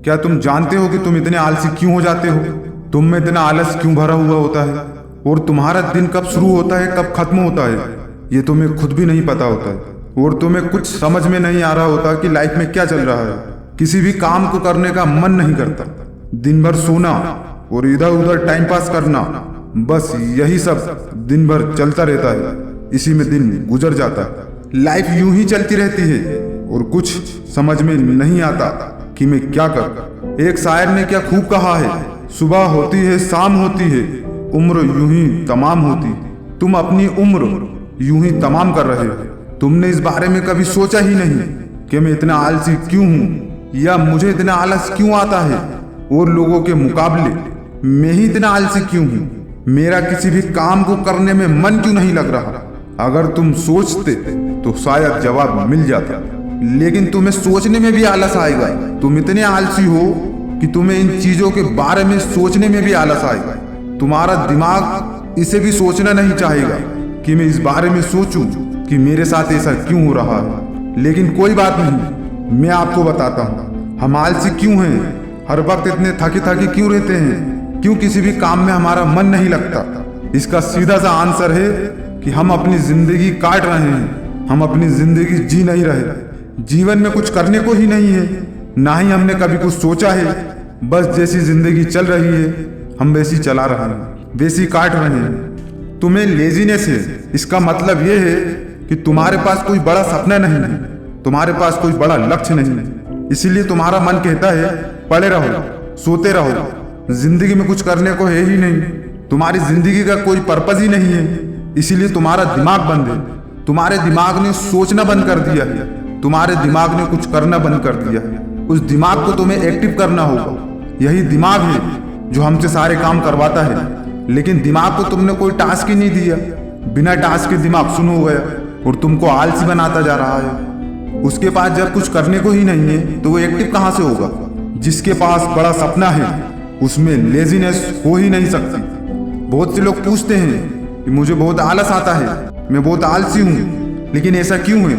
क्या तुम जानते हो कि तुम इतने आलसी क्यों हो जाते हो? तुम में इतना आलस क्यों भरा हुआ होता है? और तुम्हारा दिन कब शुरू होता है, कब खत्म होता है, ये तुम्हें खुद भी नहीं पता होता है। और तुम्हें कुछ समझ में नहीं आ रहा होता कि लाइफ में क्या चल रहा है। किसी भी काम को करने का मन नहीं करता। दिन भर सोना और इधर उधर टाइम पास करना, बस यही सब दिन भर चलता रहता है। इसी में दिन गुजर जाता है। लाइफ यूं ही चलती रहती है और कुछ समझ में नहीं आता कि मैं क्या कर। एक शायर ने क्या खूब कहा है, सुबह होती है शाम होती है, उम्र यूं ही तमाम होती। तुम अपनी उम्र यूं ही तमाम कर रहे हो। तुमने इस बारे में कभी सोचा ही नहीं कि मैं इतना आलसी क्यों हूँ, या मुझे इतना आलस क्यों आता है और लोगों के मुकाबले मैं ही इतना आलसी क्यों हूँ। मेरा किसी भी काम को करने में मन क्यों नहीं लग रहा। अगर तुम सोचते तो शायद जवाब मिल जाता, लेकिन तुम्हें सोचने में भी आलस आएगा। तुम इतने आलसी हो कि तुम्हें इन चीजों के बारे में सोचने में भी आलस आएगा। तुम्हारा दिमाग इसे भी सोचना नहीं चाहेगा कि मैं इस बारे में सोचूं कि मेरे साथ ऐसा क्यों हो रहा है। लेकिन कोई बात नहीं, मैं आपको बताता हूँ हम आलसी क्यों हैं, हर वक्त इतने थके थके क्यों रहते हैं, क्यों किसी भी काम में हमारा मन नहीं लगता। इसका सीधा सा आंसर है कि हम अपनी जिंदगी काट रहे हैं, हम अपनी जिंदगी जी नहीं रहे। जीवन में कुछ करने को ही नहीं है, ना ही हमने कभी कुछ सोचा है। बस जैसी जिंदगी चल रही है हम वैसी चला रहे हैं, वैसी काट रहे हैं। तुम्हें लेजीनेस है, इसका मतलब यह है कि तुम्हारे पास कोई बड़ा सपना नहीं है, तुम्हारे पास कोई बड़ा लक्ष्य नहीं है। इसीलिए तुम्हारा मन कहता है पड़े रहो, सोते रहो, जिंदगी में कुछ करने को है ही नहीं। तुम्हारी जिंदगी का कोई पर्पज ही नहीं है, इसीलिए तुम्हारा दिमाग बंद है। तुम्हारे दिमाग ने सोचना बंद कर दिया है, तुम्हारे दिमाग ने कुछ करना बंद कर दिया है। उस दिमाग को तुम्हें एक्टिव करना होगा। यही दिमाग है जो हमसे सारे काम करवाता है, लेकिन दिमाग को तुमने कोई टास्क ही नहीं दिया। बिना टास्क के दिमाग सुन हो गया और तुमको आलसी बनाता जा रहा है। उसके पास जब कुछ करने को ही नहीं है तो वो एक्टिव कहाँ से होगा। जिसके पास बड़ा सपना है उसमें लेजीनेस हो ही नहीं सकती। बहुत से लोग पूछते हैं कि मुझे बहुत आलस आता है, मैं बहुत आलसी हूँ, लेकिन ऐसा क्यों है?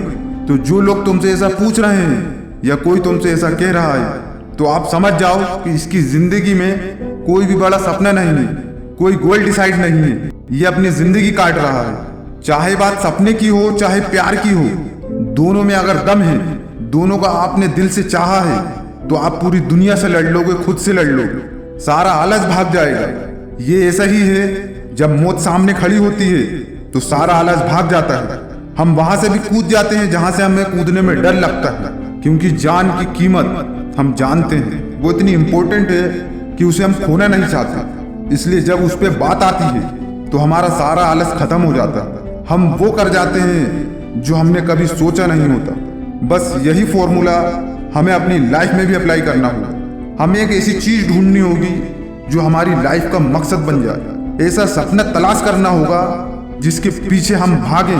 तो जो लोग तुमसे ऐसा पूछ रहे हैं या कोई तुमसे ऐसा कह रहा है, तो आप समझ जाओ कि इसकी जिंदगी में कोई भी बड़ा सपना नहीं है, कोई गोल डिसाइड नहीं है। ये अपनी जिंदगी काट रहा है। चाहे बात सपने की हो चाहे प्यार की हो, दोनों में अगर दम है, दोनों का आपने दिल से चाहा है, तो आप पूरी दुनिया से लड़ लोगे, खुद से लड़ लोगे, सारा आलस भाग जाएगा। ये ऐसा ही है, जब मौत सामने खड़ी होती है तो सारा आलस भाग जाता है। हम वहां से भी कूद जाते हैं जहां से हमें कूदने में डर लगता है, क्योंकि जान की कीमत हम जानते हैं, वो इतनी इंपॉर्टेंट है कि उसे हम खोना नहीं चाहते। इसलिए जब उस पर बात आती है तो हमारा सारा आलस खत्म हो जाता है। हम वो कर जाते हैं जो हमने कभी सोचा नहीं होता। बस यही फॉर्मूला हमें अपनी लाइफ में भी अप्लाई करना होगा। हमें एक ऐसी चीज ढूंढनी होगी जो हमारी लाइफ का मकसद बन जाए। ऐसा सपना तलाश करना होगा जिसके पीछे हम भागें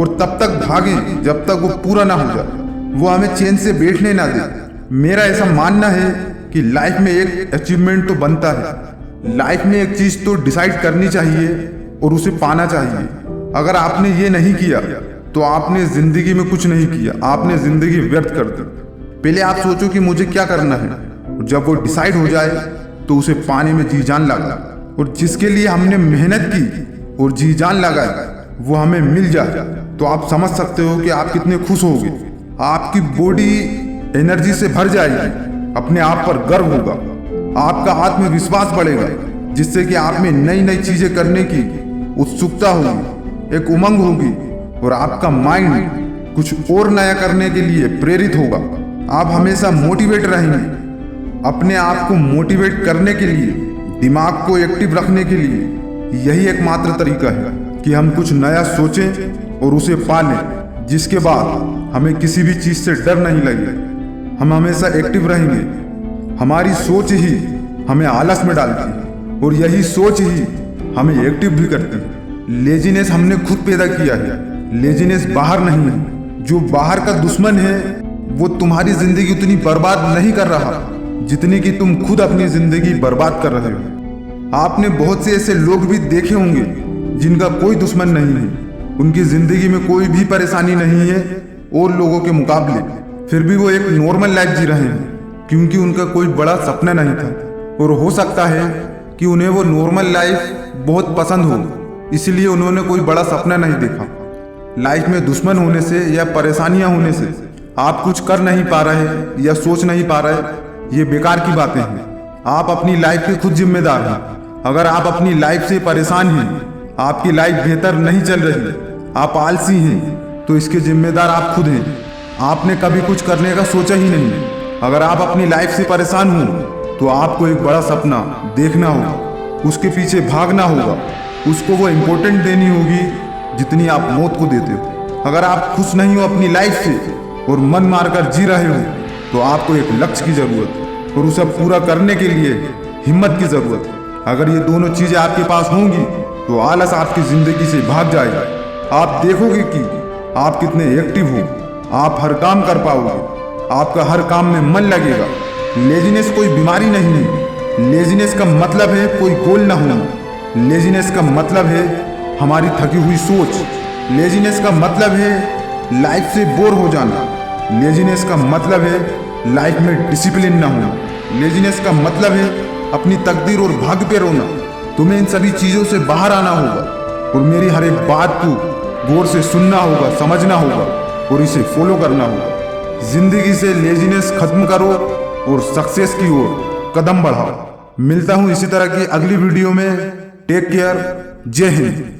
और तब तक भागें जब तक वो पूरा ना हो जाए, वो हमें चैन से बैठने ना दे। मेरा ऐसा मानना है कि लाइफ में एक अचीवमेंट तो बनता है, लाइफ में एक चीज तो डिसाइड करनी चाहिए और उसे पाना चाहिए। अगर आपने ये नहीं किया तो आपने जिंदगी में कुछ नहीं किया, आपने जिंदगी व्यर्थ कर दी। पहले आप सोचो कि मुझे क्या करना है, जब वो डिसाइड हो जाए तो उसे पाने में जी जान लगा, और जिसके लिए हमने मेहनत की और जी जान लगाई वो हमें मिल जाए तो आप समझ सकते हो कि आप कितने खुश होगे। आपकी बॉडी एनर्जी से भर जाएगी, अपने आप पर गर्व होगा, आपका आत्मविश्वास बढ़ेगा, जिससे कि आप में नई नई चीजें करने की उत्सुकता होगी, एक उमंग होगी, और आपका माइंड कुछ और नया करने के लिए प्रेरित होगा। आप हमेशा मोटिवेट रहेंगे। अपने आप को मोटिवेट करने के लिए, दिमाग को एक्टिव रखने के लिए यही एकमात्र तरीका है कि हम कुछ नया सोचें और उसे पालें, जिसके बाद हमें किसी भी चीज से डर नहीं लगे। हम हमेशा एक्टिव रहेंगे। हमारी सोच ही हमें आलस में डालती है और यही सोच ही हमें एक्टिव भी करती है। लेजीनेस हमने खुद पैदा किया है, लेजीनेस बाहर नहीं है। जो बाहर का दुश्मन है वो तुम्हारी जिंदगी उतनी बर्बाद नहीं कर रहा जितनी कि तुम खुद अपनी जिंदगी बर्बाद कर रहे हो। आपने बहुत से ऐसे लोग भी देखे होंगे जिनका कोई दुश्मन नहीं है, उनकी जिंदगी में कोई भी परेशानी नहीं है और लोगों के मुकाबले, फिर भी वो एक नॉर्मल लाइफ जी रहे हैं। क्योंकि उनका कोई बड़ा सपना नहीं था, और हो सकता है कि उन्हें वो नॉर्मल लाइफ बहुत पसंद हो, इसलिए उन्होंने कोई बड़ा सपना नहीं देखा। लाइफ में दुश्मन होने से या परेशानियां होने से आप कुछ कर नहीं पा रहे या सोच नहीं पा रहे, ये बेकार की बातें हैं। आप अपनी लाइफ के खुद जिम्मेदार हैं। अगर आप अपनी लाइफ से परेशान हैं, आपकी लाइफ बेहतर नहीं चल रही, आप आलसी हैं, तो इसके जिम्मेदार आप खुद हैं। आपने कभी कुछ करने का सोचा ही नहीं। अगर आप अपनी लाइफ से परेशान हो तो आपको एक बड़ा सपना देखना होगा, उसके पीछे भागना होगा, उसको वो इम्पोर्टेंट देनी होगी जितनी आप मौत को देते हो। अगर आप खुश नहीं हो अपनी लाइफ से और मन मारकर जी रहे हो तो आपको एक लक्ष्य की जरूरत है और उसे पूरा करने के लिए हिम्मत की जरूरत है। अगर ये दोनों चीजें आपके पास होंगी तो आलस आपकी जिंदगी से भाग जाएगा। आप देखोगे कि आप कितने एक्टिव हो, आप हर काम कर पाओगे, आपका हर काम में मन लगेगा। लेजीनेस कोई बीमारी नहीं है। लेजीनेस का मतलब है कोई गोल ना होना। लेजीनेस का मतलब है हमारी थकी हुई सोच। लेजीनेस का मतलब है लाइफ से बोर हो जाना। लेजीनेस का मतलब है लाइफ में डिसिप्लिन ना होना। लेजीनेस का मतलब है अपनी तकदीर और भाग्य पे रोना। तुम्हें इन सभी चीजों से बाहर आना होगा और मेरी हर एक बात को गौर से सुनना होगा, समझना होगा और इसे फॉलो करना होगा। जिंदगी से लेजीनेस खत्म करो और सक्सेस की ओर कदम बढ़ाओ। मिलता हूं इसी तरह की अगली वीडियो में। Take care. जय हिंद।